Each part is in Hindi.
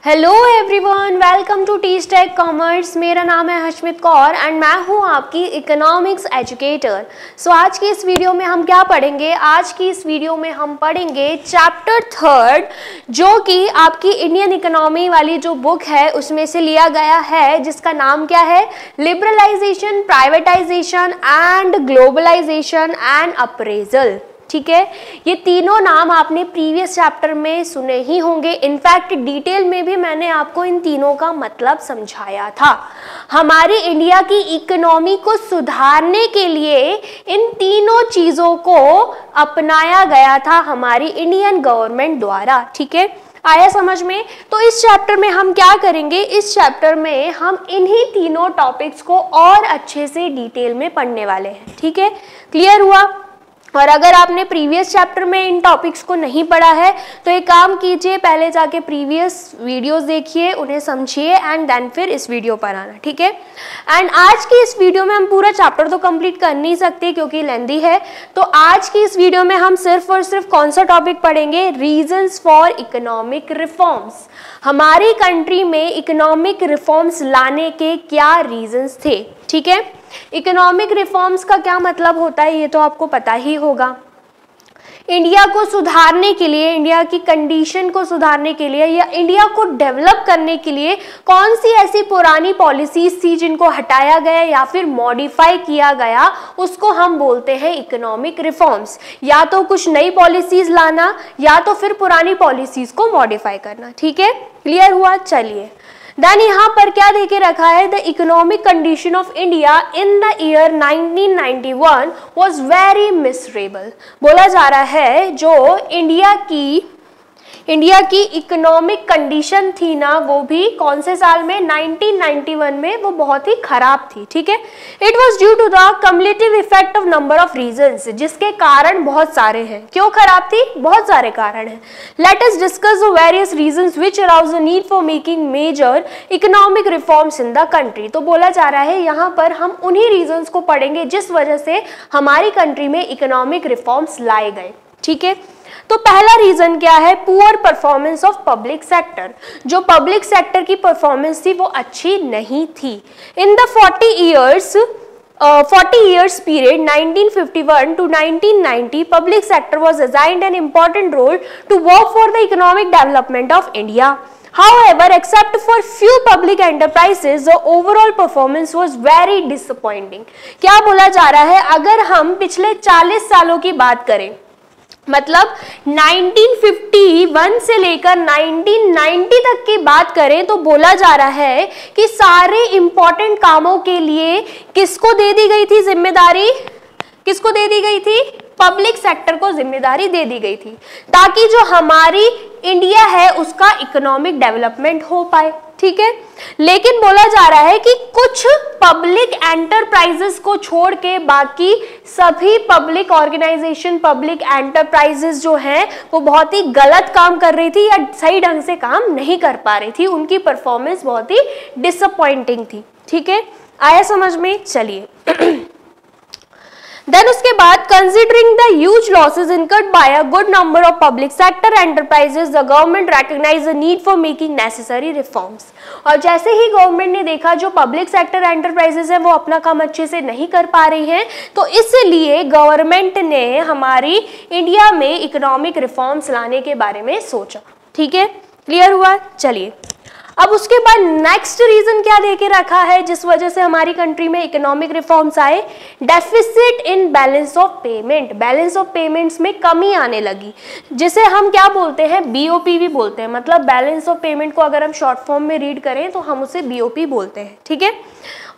Hello everyone, welcome to Teach Tech Commerce. मेरा नाम है हशमित कौर एंड मैं हूं आपकी इकोनॉमिक्स एजुकेटर। सो आज की इस वीडियो में हम क्या पढ़ेंगे? आज की इस वीडियो में हम पढ़ेंगे चैप्टर 3 जो कि आपकी इंडियन इकोनॉमी वाली जो बुक है उसमें से लिया गया है, जिसका नाम क्या है? Liberalisation, privatisation and globalisation and appraisal. ठीक है, ये तीनों नाम आपने प्रीवियस चैप्टर में सुने ही होंगे। इनफैक्ट डिटेल में भी मैंने आपको इन तीनों का मतलब समझाया था। हमारी इंडिया की इकोनॉमी को सुधारने के लिए इन तीनों चीज़ों को अपनाया गया था हमारी इंडियन गवर्नमेंट द्वारा। ठीक है, आया समझ में? तो इस चैप्टर में हम क्या करेंगे? इस चैप्टर में हम इन्हीं तीनों टॉपिक्स को और अच्छे से डिटेल में पढ़ने वाले हैं। ठीक है, क्लियर हुआ? और अगर आपने प्रीवियस चैप्टर में इन टॉपिक्स को नहीं पढ़ा है तो एक काम कीजिए, पहले जाके प्रीवियस वीडियोस देखिए, उन्हें समझिए एंड देन फिर इस वीडियो पर आना। ठीक है, एंड आज की इस वीडियो में हम पूरा चैप्टर तो कंप्लीट कर नहीं सकते क्योंकि लेंथी है। तो आज की इस वीडियो में हम सिर्फ और सिर्फ कौन सा टॉपिक पढ़ेंगे? Reasons for economic reforms. हमारी कंट्री में इकोनॉमिक रिफॉर्म्स लाने के क्या रीजंस थे। ठीक है, इकोनॉमिक रिफॉर्म्स का क्या मतलब होता है ये तो आपको पता ही होगा। इंडिया को सुधारने के लिए, इंडिया की कंडीशन को सुधारने के लिए या इंडिया को डेवलप करने के लिए कौन सी ऐसी पुरानी पॉलिसीज थी जिनको हटाया गया या फिर मॉडिफाई किया गया, उसको हम बोलते हैं इकोनॉमिक रिफॉर्म्स। या तो कुछ नई पॉलिसीज लाना या तो फिर पुरानी पॉलिसीज को मॉडिफाई करना। ठीक है, क्लियर हुआ? चलिए, देन यहाँ पर क्या देके रखा है? The economic condition of India in the year 1991 was very miserable. बोला जा रहा है जो इंडिया की इकोनॉमिक कंडीशन थी ना, वो भी कौन से साल में? 1991 में, वो बहुत ही खराब थी। ठीक है, it was due to the cumulative effect of number of reasons, जिसके कारण बहुत सारे हैं। क्यों खराब थी? बहुत सारे कारण हैं। Let us discuss the various reasons which arouse the need for making major economic reforms in the country. तो बोला जा रहा है यहाँ पर हम उन्हीं रीजंस को पढ़ेंगे जिस वजह से हमारी कंट्री में इकोनॉमिक रिफॉर्म्स लाए गए। ठीक है, तो पहला रीजन क्या है? Poor performance of public sector. जो पब्लिक सेक्टर की परफॉर्मेंस थी वो अच्छी नहीं थी। In the 40 years period 1951 to 1990 public sector was assigned an important role to work for the economic development of India. However, except for few public enterprises, the overall performance was very disappointing. क्या बोला जा रहा है? अगर हम पिछले 40 सालों की बात करें, मतलब 1951 से लेकर 1990 तक की बात करें, तो बोला जा रहा है कि सारे इंपॉर्टेंट कामों के लिए किसको दे दी गई थी जिम्मेदारी? किसको दे दी गई थी? पब्लिक सेक्टर को जिम्मेदारी दे दी गई थी, ताकि जो हमारी इंडिया है उसका इकोनॉमिक डेवलपमेंट हो पाए। ठीक है, लेकिन बोला जा रहा है कि कुछ पब्लिक एंटरप्राइजेस को छोड़ के बाकी सभी पब्लिक ऑर्गेनाइजेशन, पब्लिक एंटरप्राइजेस जो हैं वो बहुत ही गलत काम कर रही थी या सही ढंग से काम नहीं कर पा रही थी। उनकी परफॉर्मेंस बहुत ही डिसअपॉइंटिंग थी। ठीक है, आया समझ में? चलिए देन उसके बाद considering the huge losses incurred by a good number of public sector enterprises, the government recognise the need for making necessary reforms. और जैसे ही गवर्नमेंट ने देखा जो पब्लिक सेक्टर एंटरप्राइजेस है वो अपना काम अच्छे से नहीं कर पा रही हैं, तो इसलिए गवर्नमेंट ने हमारी इंडिया में इकोनॉमिक रिफॉर्म्स लाने के बारे में सोचा। ठीक है, क्लियर हुआ? चलिए, अब उसके बाद नेक्स्ट रीजन क्या देके रखा है जिस वजह से हमारी कंट्री में इकोनॉमिक रिफॉर्म्स आए? Deficit in balance of payment. Balance of payments में कमी आने लगी, जिसे हम क्या बोलते हैं? बीओपी भी बोलते हैं। मतलब बैलेंस ऑफ पेमेंट को अगर हम शॉर्ट फॉर्म में रीड करें तो हम उसे बीओपी बोलते हैं। ठीक है,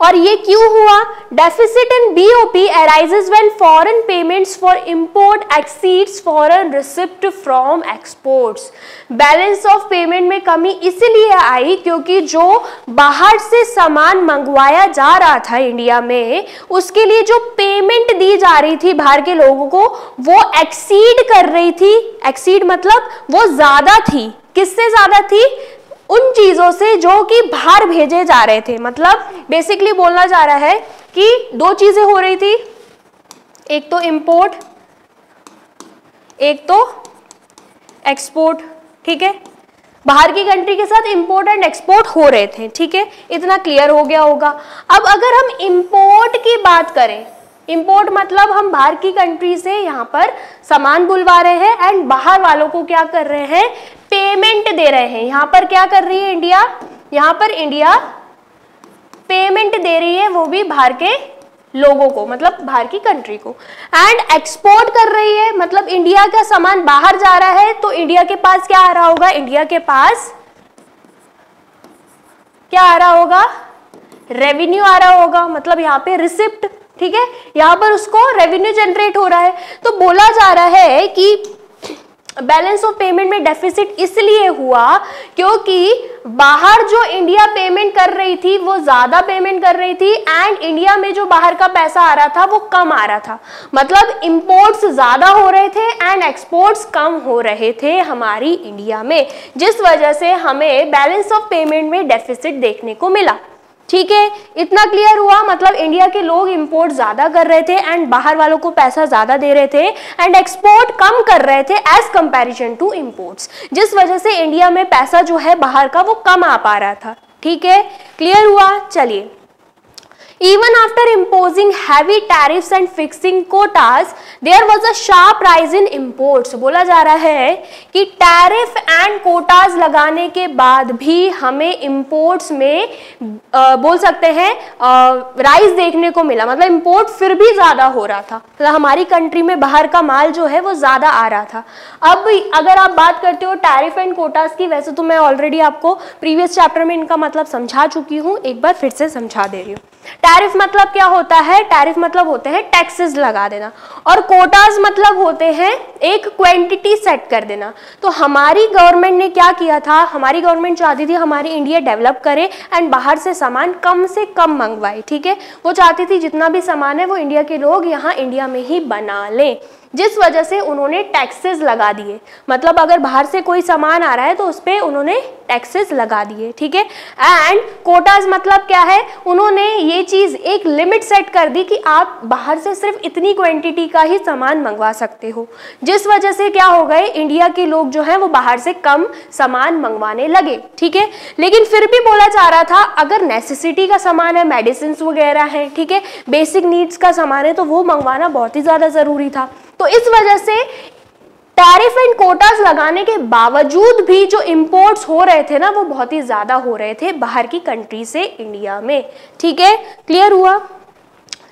और ये क्यों हुआ? Deficit in BOP arises when foreign payments for import exceeds foreign receipt from exports. Balance of payment में कमी इसलिए आई क्योंकि जो बाहर से सामान मंगवाया जा रहा था इंडिया में, उसके लिए जो पेमेंट दी जा रही थी बाहर के लोगों को, वो एक्सीड कर रही थी। एक्सीड मतलब वो ज्यादा थी। किससे ज्यादा थी? उन चीजों से जो कि बाहर भेजे जा रहे थे। मतलब बेसिकली बोलना जा रहा है कि दो चीजें हो रही थी, एक तो इंपोर्ट, एक तो एक्सपोर्ट। ठीक है, बाहर की कंट्री के साथ इंपोर्ट एंड एक्सपोर्ट हो रहे थे, ठीक है, इतना क्लियर हो गया होगा। अब अगर हम इंपोर्ट की बात करें, इंपोर्ट मतलब हम बाहर की कंट्री से यहाँ पर सामान बुलवा रहे हैं एंड बाहर वालों को क्या कर रहे हैं, पेमेंट दे रहे हैं। यहाँ पर क्या कर रही है इंडिया, यहाँ पर इंडिया पेमेंट दे रही है, वो भी बाहर के लोगों को, मतलब बाहर की कंट्री को। एंड एक्सपोर्ट कर रही है, मतलब इंडिया का सामान बाहर जा रहा है तो इंडिया के पास क्या आ रहा होगा, इंडिया के पास क्या आ रहा होगा, रेवेन्यू आ रहा होगा, मतलब यहाँ पे रिसिप्ट, ठीक है, यहाँ पर उसको रेवेन्यू जनरेट हो रहा है। तो बोला जा रहा है कि बैलेंस ऑफ पेमेंट में डेफिसिट इसलिए हुआ क्योंकि बाहर जो इंडिया पेमेंट कर रही थी वो ज्यादा पेमेंट कर रही थी एंड इंडिया में जो बाहर का पैसा आ रहा था वो कम आ रहा था। मतलब इंपोर्ट्स ज्यादा हो रहे थे एंड एक्सपोर्ट्स कम हो रहे थे हमारी इंडिया में, जिस वजह से हमें बैलेंस ऑफ पेमेंट में डेफिसिट देखने को मिला। ठीक है, इतना क्लियर हुआ। मतलब इंडिया के लोग इंपोर्ट ज्यादा कर रहे थे एंड बाहर वालों को पैसा ज्यादा दे रहे थे एंड एक्सपोर्ट कम कर रहे थे एज कंपैरिजन टू इंपोर्ट्स, जिस वजह से इंडिया में पैसा जो है बाहर का वो कम आ पा रहा था। ठीक है, क्लियर हुआ। चलिए, even after imposing heavy tariffs and fixing quotas, there was a sharp rise in imports। बोला जा रहा है कि टैरिफ एंड कोटाज लगाने के बाद भी हमें इंपोर्ट्स में बोल सकते हैं राइज देखने को मिला। मतलब इंपोर्ट फिर भी ज्यादा हो रहा था, मतलब हमारी कंट्री में बाहर का माल जो है वो ज्यादा आ रहा था। अब अगर आप बात करते हो टैरिफ एंड कोटाज की, वैसे तो मैं ऑलरेडी आपको प्रीवियस चैप्टर में इनका मतलब समझा चुकी हूँ, एक बार फिर से समझा दे रही हूँ। टैरिफ मतलब क्या होता है, टैरिफ मतलब होते हैं टैक्सेस लगा देना, और कोटाज मतलब होते हैं एक क्वांटिटी सेट कर देना। तो हमारी गवर्नमेंट ने क्या किया था, हमारी गवर्नमेंट चाहती थी हमारी इंडिया डेवलप करे एंड बाहर से सामान कम से कम मंगवाए। ठीक है, वो चाहती थी जितना भी सामान है वो इंडिया के लोग यहाँ इंडिया में ही बना लें, जिस वजह से उन्होंने टैक्सेस लगा दिए। मतलब अगर बाहर से कोई सामान आ रहा है तो उस पर उन्होंने टैक्सेस लगा दिए। ठीक है, एंड कोटाज मतलब क्या है, उन्होंने ये चीज एक लिमिट सेट कर दी कि आप बाहर से सिर्फ इतनी क्वांटिटी का ही सामान मंगवा सकते हो, जिस वजह से क्या हो गए, इंडिया के लोग जो है वो बाहर से कम सामान मंगवाने लगे। ठीक है, लेकिन फिर भी बोला जा रहा था अगर नेसेसिटी का सामान है, मेडिसिन वगैरह है, ठीक है, बेसिक नीड्स का सामान है, तो वो मंगवाना बहुत ही ज्यादा जरूरी था। तो इस वजह से टैरिफ एंड कोटास लगाने के बावजूद भी जो इंपोर्ट्स हो रहे थे ना वो बहुत ही ज्यादा हो रहे थे बाहर की कंट्री से इंडिया में। ठीक है, क्लियर हुआ।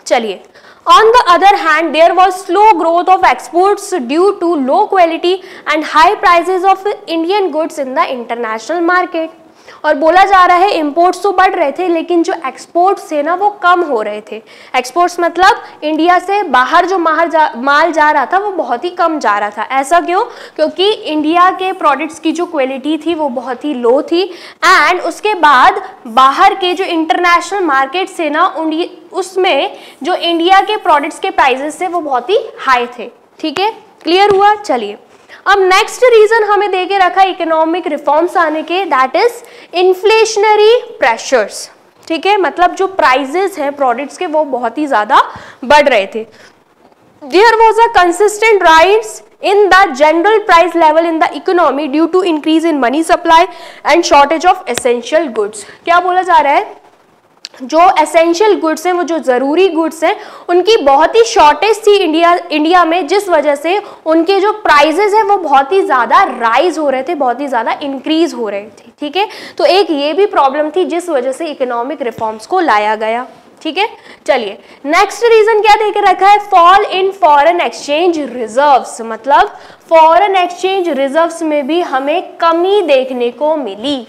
चलिए, on the other hand there was slow growth of exports due to low quality and high prices of Indian goods in the international market। और बोला जा रहा है इंपोर्ट्स तो बढ़ रहे थे लेकिन जो एक्सपोर्ट्स थे ना वो कम हो रहे थे। एक्सपोर्ट्स मतलब इंडिया से बाहर जो माल जा रहा था वो बहुत ही कम जा रहा था। ऐसा क्यों? क्योंकि इंडिया के प्रोडक्ट्स की जो क्वालिटी थी वो बहुत ही लो थी एंड उसके बाद बाहर के जो इंटरनेशनल मार्केट से ना उसमें जो इंडिया के प्रोडक्ट्स के प्राइजेस थे वो बहुत ही हाई थे। ठीक है, क्लियर हुआ। चलिए, अब नेक्स्ट रीजन हमें दे के रखा इकोनॉमिक रिफॉर्म्स आने के, दैट इज इन्फ्लेशनरी प्रेशर्स। ठीक है, मतलब जो प्राइजेस हैं प्रोडक्ट्स के वो बहुत ही ज्यादा बढ़ रहे थे। There was a consistent rise in the general price level in the economy due to increase in money supply and shortage of essential goods। क्या बोला जा रहा है, जो एसेंशियल गुड्स हैं, वो जो जरूरी गुड्स हैं, उनकी बहुत ही शॉर्टेज थी इंडिया में, जिस वजह से उनके जो प्राइजेस हैं वो बहुत ही ज्यादा राइज हो रहे थे, बहुत ही ज्यादा इंक्रीज हो रहे थे। ठीक है, तो एक ये भी प्रॉब्लम थी जिस वजह से इकोनॉमिक रिफॉर्म्स को लाया गया। ठीक है, चलिए नेक्स्ट रीजन क्या देकर रखा है, fall in foreign exchange reserves. मतलब फॉरेन एक्सचेंज रिजर्व्स में भी हमें कमी देखने को मिली।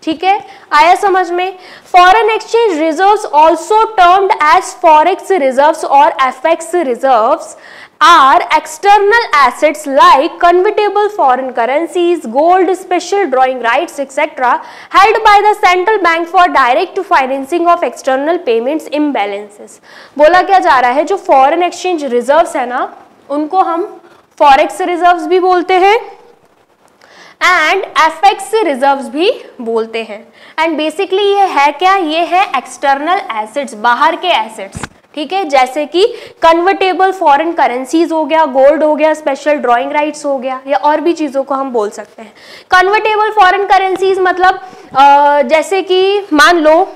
ठीक है, आया समझ में। Foreign exchange reserves also termed as forex reserves और FX reserves are external assets like convertible foreign currencies, gold, special drawing rights, etc. held by the central bank for direct financing of external payments imbalances। बोला क्या जा रहा है, जो फॉरेन एक्सचेंज रिजर्व्स है ना उनको हम फॉरेक्स रिजर्व्स भी बोलते हैं एंड एफएक्स रिजर्व्स भी बोलते हैं। एंड बेसिकली ये है क्या, ये है एक्सटर्नल एसेट्स, बाहर के एसेट्स। ठीक है, जैसे कि कन्वर्टेबल फॉरेन करेंसीज हो गया, गोल्ड हो गया, स्पेशल ड्राइंग राइट्स हो गया, या और भी चीज़ों को हम बोल सकते हैं। कन्वर्टेबल फॉरेन करेंसीज मतलब जैसे कि मान लो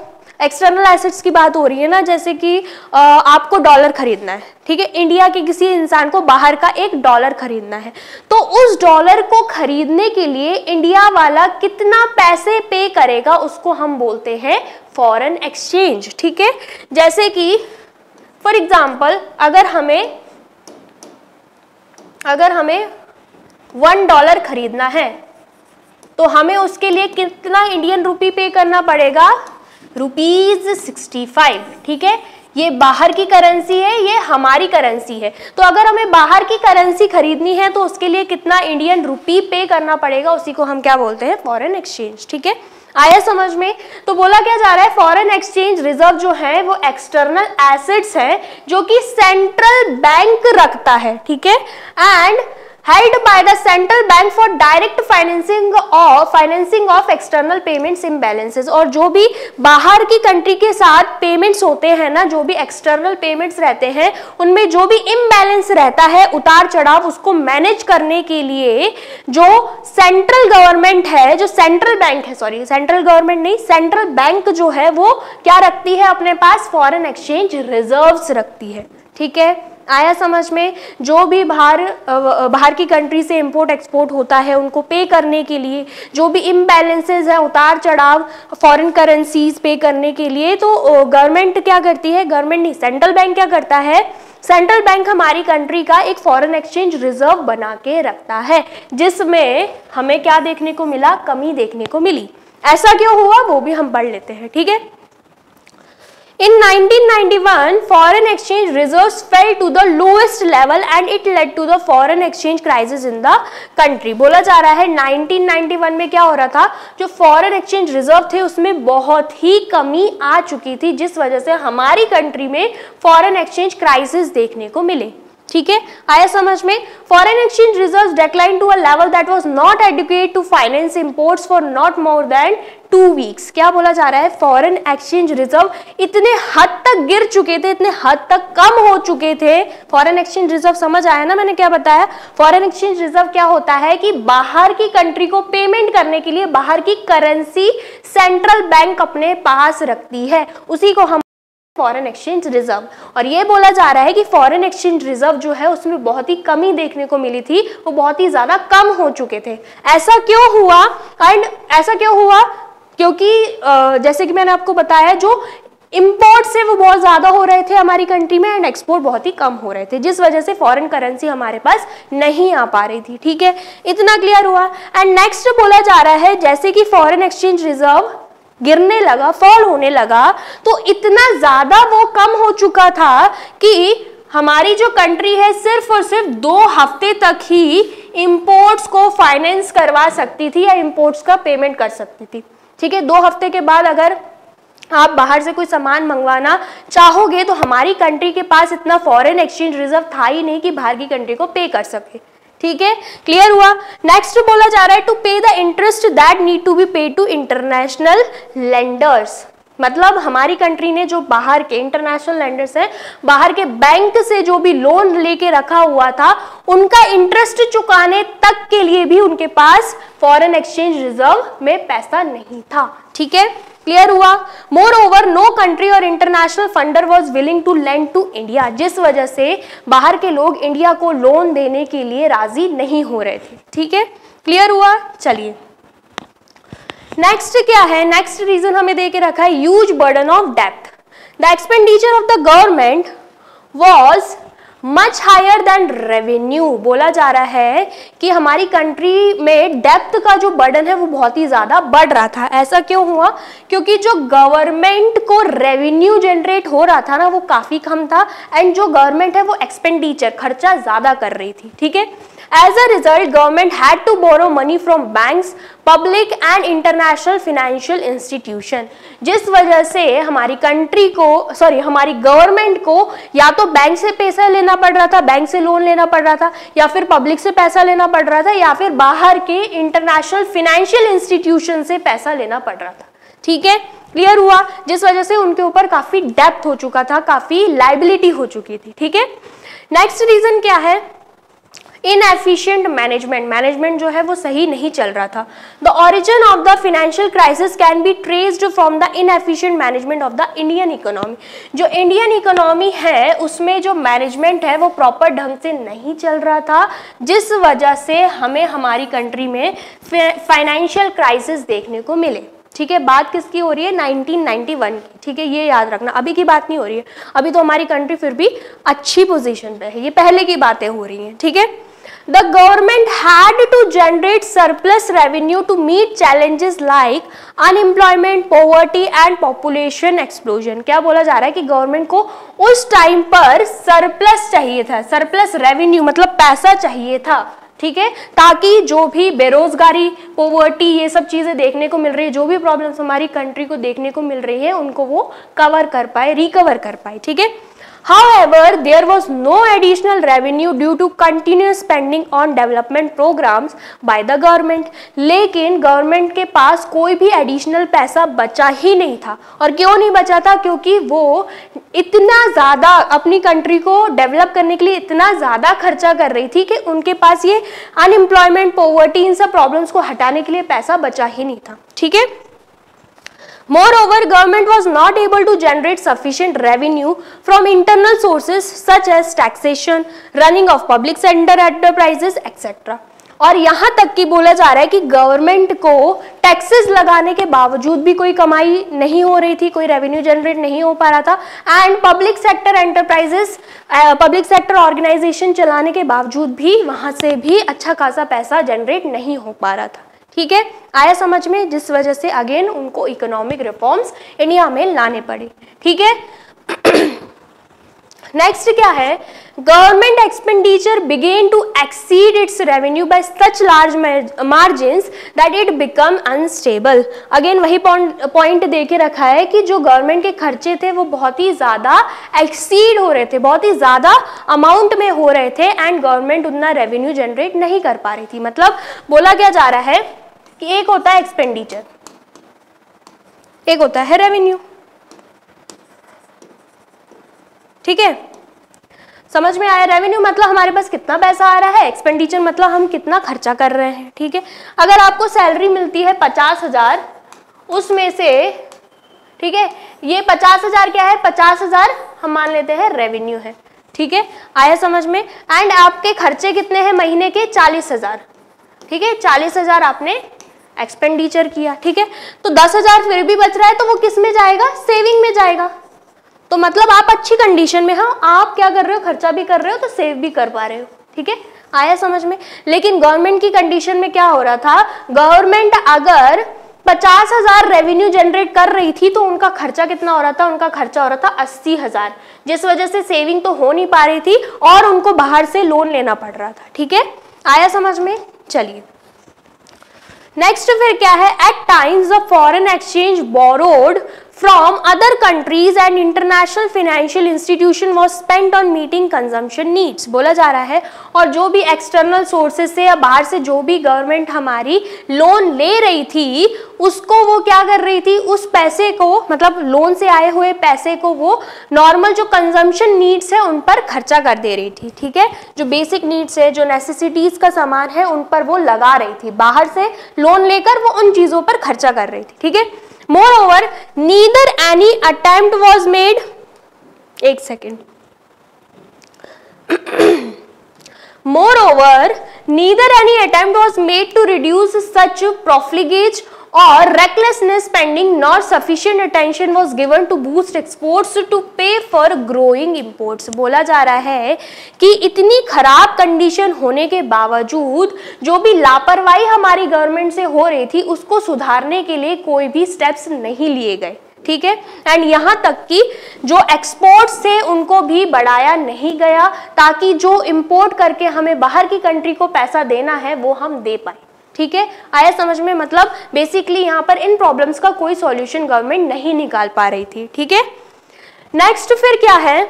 एक्सटर्नल एसेट्स की बात हो रही है ना, जैसे कि आपको डॉलर खरीदना है, ठीक है, इंडिया के किसी इंसान को बाहर का $1 खरीदना है, तो उस डॉलर को खरीदने के लिए इंडिया वाला कितना पैसे पे करेगा उसको हम बोलते हैं फॉरेन एक्सचेंज। ठीक है, जैसे कि फॉर एग्जाम्पल अगर हमें $1 खरीदना है तो हमें उसके लिए कितना इंडियन रुपी पे करना पड़ेगा, ₹65। ठीक है, ये बाहर की करेंसी है, ये हमारी करेंसी है, तो अगर हमें बाहर की करेंसी खरीदनी है तो उसके लिए कितना इंडियन रुपी पे करना पड़ेगा, उसी को हम क्या बोलते हैं, फॉरेन एक्सचेंज। ठीक है, आया समझ में। तो बोला क्या जा रहा है, फॉरेन एक्सचेंज रिजर्व जो है वो एक्सटर्नल एसेट्स है जो कि सेंट्रल बैंक रखता है। ठीक है, and held by the central bank for direct financing of external payments imbalances। और जो भी बाहर की कंट्री के साथ पेमेंट्स होते हैं ना, जो भी एक्सटर्नल पेमेंट्स रहते हैं, उनमें जो भी इम्बैलेंस रहता है, उतार चढ़ाव, उसको मैनेज करने के लिए जो सेंट्रल गवर्नमेंट है, जो सेंट्रल बैंक है, सॉरी सेंट्रल गवर्नमेंट नहीं, सेंट्रल बैंक जो है वो क्या रखती है अपने पास, फॉरेन एक्सचेंज रिजर्व्स रखती है। ठीक है, आया समझ में। जो भी बाहर की कंट्री से इंपोर्ट एक्सपोर्ट होता है उनको पे करने के लिए, जो भी इम्बैलेंसेज है, उतार चढ़ाव फॉरेन करेंसीज पे करने के लिए, तो गवर्नमेंट क्या करती है, गवर्नमेंट नहीं, सेंट्रल बैंक क्या करता है, सेंट्रल बैंक हमारी कंट्री का एक फॉरेन एक्सचेंज रिजर्व बना के रखता है, जिसमें हमें क्या देखने को मिला, कमी देखने को मिली। ऐसा क्यों हुआ वो भी हम पढ़ लेते हैं। ठीक है, In 1991, foreign exchange reserves fell to the lowest level and it led to the foreign exchange crisis in the country। बोला जा रहा है 1991 में क्या हो रहा था, जो फॉरेन एक्सचेंज रिजर्व थे उसमें बहुत ही कमी आ चुकी थी, जिस वजह से हमारी कंट्री में फॉरेन एक्सचेंज क्राइसिस देखने को मिले। ठीक है, आया समझ में। Foreign exchange reserves decline to a level that was not adequate to finance imports for not more than 2 weeks. क्या बोला जा रहा है, फॉरेन एक्सचेंज रिजर्व इतने हद तक गिर चुके थे, इतने हद तक कम हो चुके थे। फॉरेन एक्सचेंज रिजर्व समझ आया ना, मैंने क्या बताया। फॉरेन एक्सचेंज रिजर्व क्या होता है कि बाहर की कंट्री को पेमेंट करने के लिए बाहर की करेंसी सेंट्रल बैंक अपने पास रखती है, उसी को हम फॉरेन एक्सचेंज रिजर्व। और ये बोला जा रहा है कि फॉरेन एक्सचेंज रिजर्व जो है उसमें बहुत ही कमी देखने को मिली थी, वो बहुत ही ज्यादा कम हो चुके थे। ऐसा क्यों हुआ, एंड ऐसा क्यों हुआ, क्योंकि जैसे कि मैंने आपको बताया, जो इंपोर्ट से वो बहुत ज्यादा हो रहे थे हमारी कंट्री में, एंड एक्सपोर्ट बहुत ही कम हो रहे थे, जिस वजह से फॉरेन करेंसी हमारे पास नहीं आ पा रही थी। ठीक है, इतना क्लियर हुआ। एंड नेक्स्ट बोला जा रहा है, जैसे कि फॉरेन एक्सचेंज रिजर्व गिरने लगा, फॉल होने लगा, तो इतना ज्यादा वो कम हो चुका था कि हमारी जो कंट्री है सिर्फ और सिर्फ 2 हफ्ते तक ही इंपोर्ट्स को फाइनेंस करवा सकती थी या इंपोर्ट्स का पेमेंट कर सकती थी। ठीक है, 2 हफ्ते के बाद अगर आप बाहर से कोई सामान मंगवाना चाहोगे तो हमारी कंट्री के पास इतना फॉरेन एक्सचेंज रिजर्व था ही नहीं कि बाहर की कंट्री को पे कर सके। ठीक है, क्लियर हुआ। नेक्स्ट बोला जा रहा है, to pay the interest that need to be paid to international lenders. मतलब हमारी कंट्री ने जो बाहर के इंटरनेशनल लेंडर्स हैं, बाहर के बैंक से जो भी लोन लेके रखा हुआ था, उनका इंटरेस्ट चुकाने तक के लिए भी उनके पास फॉरेन एक्सचेंज रिजर्व में पैसा नहीं था। ठीक है, क्लियर हुआ। मोर ओवर नो कंट्री और international funder was willing to lend to India, जिस वजह से बाहर के लोग इंडिया को लोन देने के लिए राजी नहीं हो रहे थे। ठीक है, क्लियर हुआ। चलिए नेक्स्ट क्या है, नेक्स्ट रीजन हमें दे के रखा है, ह्यूज बर्डन ऑफ डेब्ट। The expenditure of the government was much higher than revenue. बोला जा रहा है कि हमारी कंट्री में डेब्ट का जो बर्डन है वो बहुत ही ज्यादा बढ़ रहा था। ऐसा क्यों हुआ, क्योंकि जो गवर्नमेंट को रेवेन्यू जनरेट हो रहा था ना वो काफी कम था, एंड जो गवर्नमेंट है वो एक्सपेंडिचर खर्चा ज्यादा कर रही थी। ठीक है, As a result, government had to borrow money from banks, public and international financial institution. जिस वजह से हमारी कंट्री को हमारी गवर्नमेंट को या तो बैंक से पैसा लेना पड़ रहा था, बैंक से लोन लेना पड़ रहा था, या फिर पब्लिक से पैसा लेना पड़ रहा था, या फिर बाहर के इंटरनेशनल फाइनेंशियल इंस्टीट्यूशन से पैसा लेना पड़ रहा था। ठीक है, क्लियर हुआ? जिस वजह से उनके ऊपर काफी डेप्थ हो चुका था, काफी लाइबिलिटी हो चुकी थी। ठीक है, नेक्स्ट रीजन क्या है? इनएफिशिएंट मैनेजमेंट जो है वो सही नहीं चल रहा था। The origin of the financial crisis can be traced from the inefficient management of the Indian economy. जो इंडियन इकोनॉमी है उसमें जो मैनेजमेंट है वो प्रॉपर ढंग से नहीं चल रहा था, जिस वजह से हमें हमारी कंट्री में फाइनेंशियल क्राइसिस देखने को मिले। ठीक है, बात किसकी हो रही है? 1991 की। ठीक है, ये याद रखना, अभी की बात नहीं हो रही है। अभी तो हमारी कंट्री फिर भी अच्छी पोजीशन पे है, ये पहले की बातें हो रही हैं। ठीक है, the government had to generate surplus revenue to meet challenges like unemployment, poverty and population explosion. क्या बोला जा रहा है कि गवर्नमेंट को उस टाइम पर सरप्लस चाहिए था, सरप्लस रेवेन्यू मतलब पैसा चाहिए था। ठीक है, ताकि जो भी बेरोजगारी, पॉवर्टी, ये सब चीजें देखने को मिल रही है, जो भी प्रॉब्लम्स हमारी कंट्री को देखने को मिल रही है, उनको वो कवर कर पाए, रिकवर कर पाए। ठीक है, however there was no additional revenue due to continuous spending on development programs by the government। लेकिन गवर्नमेंट के पास कोई भी एडिशनल पैसा बचा ही नहीं था। और क्यों नहीं बचा था? क्योंकि वो इतना ज़्यादा अपनी कंट्री को डेवलप करने के लिए इतना ज़्यादा खर्चा कर रही थी कि उनके पास ये अनएम्प्लॉयमेंट, पॉवर्टी, इन सब प्रॉब्लम्स को हटाने के लिए पैसा बचा ही नहीं था। ठीक है, moreover, government was not able to generate sufficient revenue from internal sources such as taxation, running of public sector enterprises, etc. और यहाँ तक कि बोला जा रहा है कि गवर्नमेंट को टैक्सेस लगाने के बावजूद भी कोई कमाई नहीं हो रही थी, कोई रेवेन्यू जनरेट नहीं हो पा रहा था, and public sector enterprises, public sector organisation चलाने के बावजूद भी वहाँ से भी अच्छा खासा पैसा जनरेट नहीं हो पा रहा था। ठीक है, आया समझ में? जिस वजह से अगेन उनको इकोनॉमिक रिफॉर्म्स इंडिया में लाने पड़े। ठीक है, नेक्स्ट क्या है? Government expenditure began to exceed its revenue by such large margins that it become unstable. Again वही पॉइंट दे के रखा है कि जो गवर्नमेंट के खर्चे थे वो बहुत ही ज्यादा एक्सीड हो रहे थे, बहुत ही ज्यादा अमाउंट में हो रहे थे, एंड गवर्नमेंट उतना रेवेन्यू जनरेट नहीं कर पा रही थी। मतलब बोला क्या जा रहा है कि एक होता है एक्सपेंडिचर, एक होता है रेवेन्यू। ठीक है, समझ में आया? रेवेन्यू मतलब हमारे पास कितना पैसा आ रहा है, एक्सपेंडिचर मतलब हम कितना खर्चा कर रहे हैं। ठीक है, अगर आपको सैलरी मिलती है 50,000, उसमें से, ठीक है, ये 50,000 क्या है? 50,000 हम मान लेते हैं रेवेन्यू है। ठीक है, आया समझ में? एंड आपके खर्चे कितने हैं महीने के? 40,000। ठीक है, 40,000 आपने एक्सपेंडिचर किया। ठीक है, तो 10,000 फिर भी बच रहा है, तो वो किस में जाएगा? सेविंग में जाएगा। तो मतलब आप अच्छी कंडीशन में हो, आप क्या कर रहे हो? खर्चा भी कर रहे हो तो सेव भी कर पा रहे हो। ठीक है, आया समझ में? लेकिन गवर्नमेंट की कंडीशन में क्या हो रहा था? गवर्नमेंट अगर 50,000 रेवेन्यू जनरेट कर रही थी तो उनका खर्चा कितना हो रहा था? उनका खर्चा हो रहा था 80,000, जिस वजह से सेविंग तो हो नहीं पा रही थी और उनको बाहर से लोन लेना पड़ रहा था। ठीक है, आया समझ में? चलिए नेक्स्ट फिर क्या है? At times the foreign exchange borrowed from other countries and international financial institution was spent on meeting consumption needs। बोला जा रहा है, और जो भी एक्सटर्नल सोर्सेज से या बाहर से जो भी गवर्नमेंट हमारी लोन ले रही थी, उसको वो क्या कर रही थी? उस पैसे को, मतलब लोन से आए हुए पैसे को वो नॉर्मल जो कंजम्पशन नीड्स है उन पर खर्चा कर दे रही थी। ठीक है, जो बेसिक नीड्स है, जो नेसेसिटीज का सामान है, उन पर वो लगा रही थी। बाहर से लोन लेकर वो उन चीजों पर खर्चा कर रही थी। ठीक है, moreover neither any attempt was made, एक second, moreover neither any attempt was made to reduce such profligate or recklessness spending, nor sufficient attention was given to boost exports to pay for growing imports। बोला जा रहा है कि इतनी खराब कंडीशन होने के बावजूद जो भी लापरवाही हमारी गवर्नमेंट से हो रही थी उसको सुधारने के लिए कोई भी स्टेप्स नहीं लिए गए। ठीक है। एंड यहां तक कि जो एक्सपोर्ट से उनको भी बढ़ाया नहीं गया ताकि जो इंपोर्ट करके हमें बाहर की कंट्री को पैसा देना है वो हम दे पाए, ठीक है। आया समझ में? मतलब बेसिकली यहां पर इन प्रॉब्लम्स का कोई सॉल्यूशन गवर्नमेंट नहीं निकाल पा रही थी, ठीक है। नेक्स्ट फिर क्या है,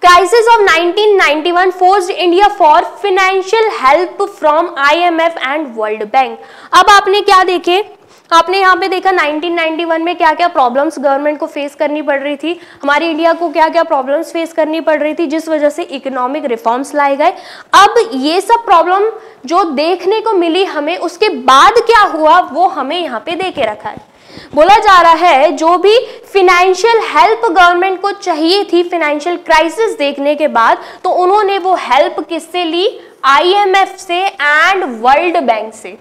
crisis of 1991 forced India for financial help from IMF and world bank. अब आपने क्या देखे, आपने यहाँ पे देखा 1991 में क्या क्या प्रॉब्लम्स गवर्नमेंट को फेस करनी पड़ रही थी, हमारी इंडिया को क्या क्या प्रॉब्लम्स फेस करनी पड़ रही थी जिस वजह से इकोनॉमिक रिफॉर्म्स लाए गए। अब ये सब प्रॉब्लम जो देखने को मिली हमें, उसके बाद क्या हुआ वो हमें यहाँ पे दे के रखा है। बोला जा रहा है जो भी फाइनेंशियल हेल्प गवर्नमेंट को चाहिए थी फाइनेंशियल क्राइसिस देखने के बाद, तो उन्होंने वो हेल्प किससे ली, IMF से एंड वर्ल्ड बैंक से,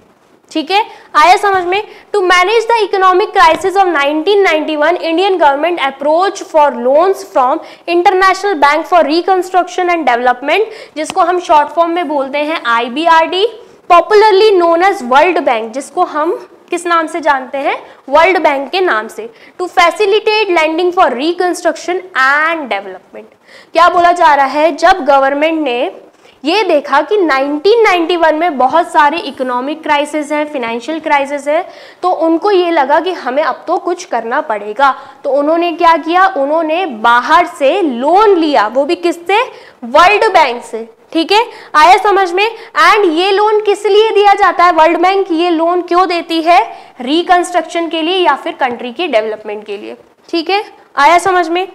ठीक है। आया समझ में? To manage the economic crisis of 1991 Indian government approach for loans from international bank for reconstruction and development, जिसको हम शॉर्ट फॉर्म में बोलते हैं IBRD, popularly known as world bank, जिसको हम किस नाम से जानते हैं, वर्ल्ड बैंक के नाम से, to facilitate lending for reconstruction and development. क्या बोला जा रहा है, जब गवर्नमेंट ने ये देखा कि 1991 में बहुत सारे इकोनॉमिक क्राइसिस हैं, फाइनेंशियल क्राइसिस है, तो उनको ये लगा कि हमें अब तो कुछ करना पड़ेगा, तो उन्होंने क्या किया, उन्होंने बाहर से लोन लिया, वो भी किससे, वर्ल्ड बैंक से, ठीक है। आया समझ में? एंड ये लोन किस लिए दिया जाता है, वर्ल्ड बैंक ये लोन क्यों देती है, रिकंस्ट्रक्शन के लिए या फिर कंट्री के डेवलपमेंट के लिए, ठीक है। आया समझ में?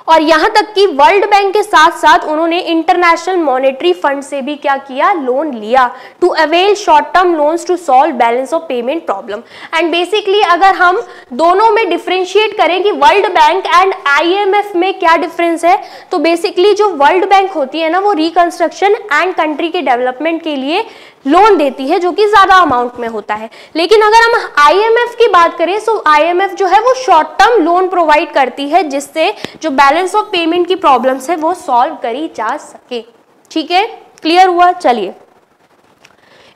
और यहां तक कि वर्ल्ड बैंक के साथ साथ उन्होंने इंटरनेशनल मॉनेटरी फंड से भी क्या किया, लोन लिया, to avail short term loans to solve balance of payment problem. And basically अगर हम दोनों में डिफरेंशिएट करें कि वर्ल्ड बैंक एंड IMF में क्या डिफरेंस है, तो बेसिकली जो वर्ल्ड बैंक होती है ना, वो रिकंस्ट्रक्शन एंड कंट्री के डेवलपमेंट के लिए लोन देती है जो कि ज्यादा अमाउंट में होता है। लेकिन अगर हम IMF की बात करें तो IMF जो है वो शॉर्ट टर्म लोन प्रोवाइड करती है जिससे जो बैलेंस ऑफ पेमेंट की प्रॉब्लम्स है वो सॉल्व करी जा सके, ठीक है। क्लियर हुआ? चलिए,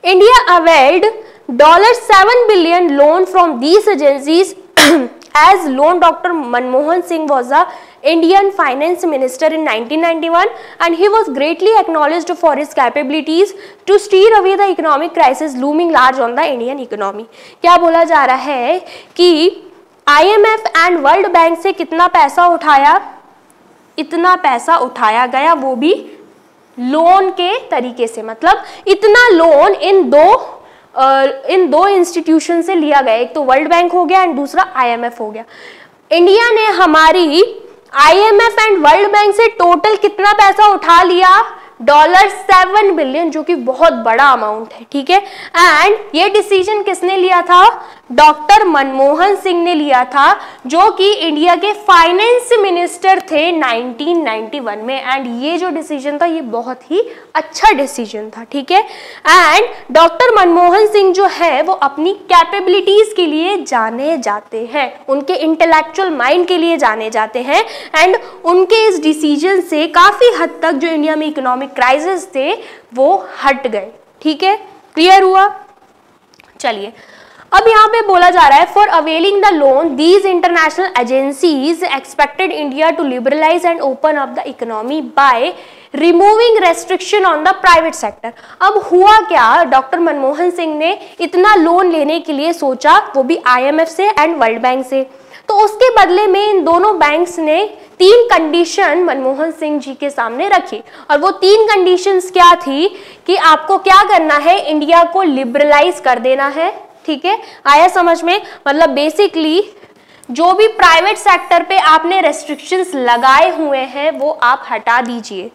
India availed $7 billion loan from these agencies as loan. Dr. Manmohan Singh was the Indian finance minister in 1991 and he was greatly acknowledged for his capabilities to steer away the economic crisis looming large on the Indian economy. क्या बोला जा रहा है कि IMF एंड वर्ल्ड बैंक से कितना पैसा उठाया, इतना पैसा उठाया गया, वो भी लोन के तरीके से, मतलब इतना लोन इन दो इंस्टीट्यूशन से लिया गया, एक तो वर्ल्ड बैंक हो गया एंड दूसरा IMF हो गया। इंडिया ने हमारी IMF एंड वर्ल्ड बैंक से टोटल कितना पैसा उठा लिया, $7 बिलियन, जो कि बहुत बड़ा अमाउंट है, ठीक है। एंड ये डिसीजन किसने लिया था, डॉक्टर मनमोहन सिंह ने लिया था, जो कि इंडिया के फाइनेंस मिनिस्टर थे 1991 में। एंड ये जो डिसीजन था ये बहुत ही अच्छा डिसीजन था, ठीक है। एंड डॉक्टर मनमोहन सिंह जो है वो अपनी कैपेबिलिटीज के लिए जाने जाते हैं, उनके इंटेलेक्चुअल माइंड के लिए जाने जाते हैं। एंड उनके इस डिसीजन से काफी हद तक जो इंडिया में इकोनॉमिक क्राइसिस थे वो हट गए, ठीक है। क्लियर हुआ? चलिए, अब यहाँ पे बोला जा रहा है for availing the loan these international agencies expected India to liberalise and open up the economy by removing restriction on the private sector. अब हुआ क्या, डॉक्टर मनमोहन सिंह ने इतना लोन लेने के लिए सोचा, वो भी IMF से एंड वर्ल्ड बैंक से, तो उसके बदले में इन दोनों बैंक्स ने 3 कंडीशन मनमोहन सिंह जी के सामने रखी। और वो 3 कंडीशंस क्या थी कि आपको क्या करना है, इंडिया को लिबरलाइज कर देना है, ठीक है। आया समझ में? मतलब बेसिकली जो भी प्राइवेट सेक्टर पे आपने रेस्ट्रिक्शंस लगाए हुए हैं वो आप हटा दीजिए।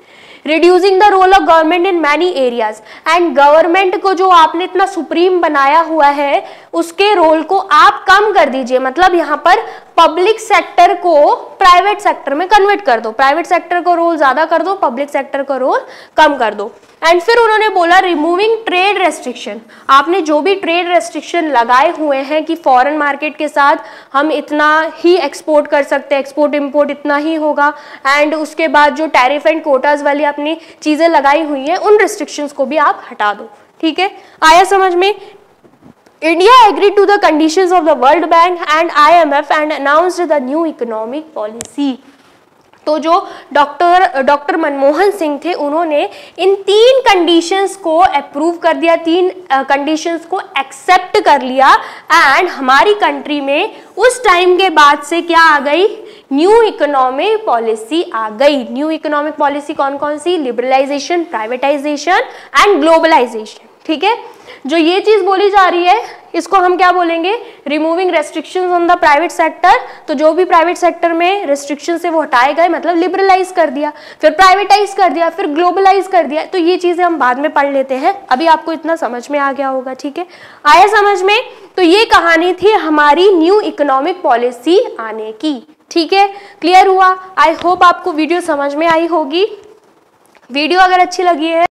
Reducing the role of government in many areas, and government को जो आपने इतना सुप्रीम बनाया हुआ है उसके रोल को आप कम कर दीजिए। मतलब यहाँ पर पब्लिक सेक्टर को प्राइवेट सेक्टर में कन्वर्ट कर दो, प्राइवेट सेक्टर को रोल ज्यादा कर दो, पब्लिक सेक्टर को रोल कम कर दो। एंड फिर उन्होंने बोला रिमूविंग ट्रेड रेस्ट्रिक्शन, आपने जो भी ट्रेड रेस्ट्रिक्शन लगाए हुए हैं कि फॉरेन मार्केट के साथ हम इतना ही एक्सपोर्ट कर सकते हैं, एक्सपोर्ट इंपोर्ट इतना ही होगा, एंड उसके बाद जो टैरिफ एंड कोटाज वाली अपनी चीजें लगाई हुई हैं उन रेस्ट्रिक्शंस को भी आप हटा दो, ठीक है। आया समझ में? India agreed to the conditions of the World Bank and IMF and announced the new economic policy. तो जो डॉक्टर मनमोहन सिंह थे उन्होंने इन 3 कंडीशंस को अप्रूव कर दिया, 3 कंडीशंस को एक्सेप्ट कर लिया एंड हमारी कंट्री में उस टाइम के बाद से क्या आ गई, न्यू इकोनॉमिक पॉलिसी आ गई। न्यू इकोनॉमिक पॉलिसी कौन कौन सी, लिबरलाइजेशन, प्राइवेटाइजेशन एंड ग्लोबलाइजेशन। ठीक है, जो ये चीज बोली जा रही है इसको हम क्या बोलेंगे, removing restrictions on the private sector. तो जो भी प्राइवेट सेक्टर में रेस्ट्रिक्शंस है वो हटाए गए, मतलब लिबरलाइज कर दिया, फिर प्राइवेटाइज कर दिया, फिर ग्लोबलाइज कर दिया। तो ये चीजें हम बाद में पढ़ लेते हैं, अभी आपको इतना समझ में आ गया होगा। ठीक है, आया समझ में? तो ये कहानी थी हमारी न्यू इकोनॉमिक पॉलिसी आने की। ठीक है, क्लियर हुआ? आई होप आपको वीडियो समझ में आई होगी। वीडियो अगर अच्छी लगी है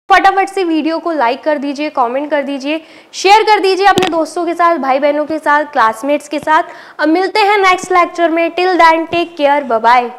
फटाफट से वीडियो को लाइक कर दीजिए, कमेंट कर दीजिए, शेयर कर दीजिए अपने दोस्तों के साथ, भाई बहनों के साथ, क्लासमेट्स के साथ। अब मिलते हैं नेक्स्ट लेक्चर में। Till then take care, bye bye.